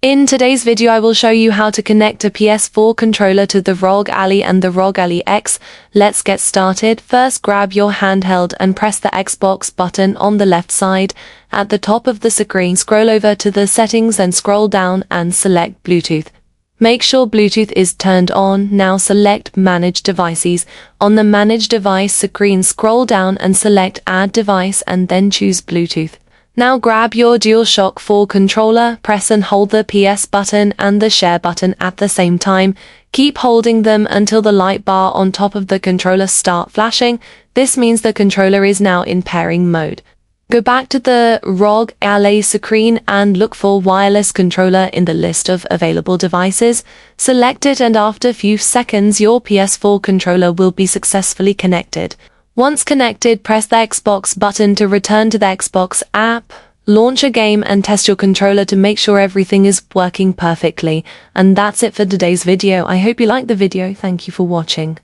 In today's video I will show you how to connect a PS4 controller to the ROG Ally and the ROG Ally X. Let's get started. First, grab your handheld and press the Xbox button on the left side. At the top of the screen, scroll over to the settings and scroll down and select Bluetooth. Make sure Bluetooth is turned on. Now select Manage Devices. On the Manage Device screen, scroll down and select Add Device and then choose Bluetooth. Now grab your DualShock 4 controller, press and hold the PS button and the share button at the same time. Keep holding them until the light bar on top of the controller starts flashing. This means the controller is now in pairing mode. Go back to the ROG Ally screen and look for wireless controller in the list of available devices. Select it and after a few seconds your PS4 controller will be successfully connected. Once connected, press the Xbox button to return to the Xbox app, launch a game and test your controller to make sure everything is working perfectly. And that's it for today's video. I hope you liked the video. Thank you for watching.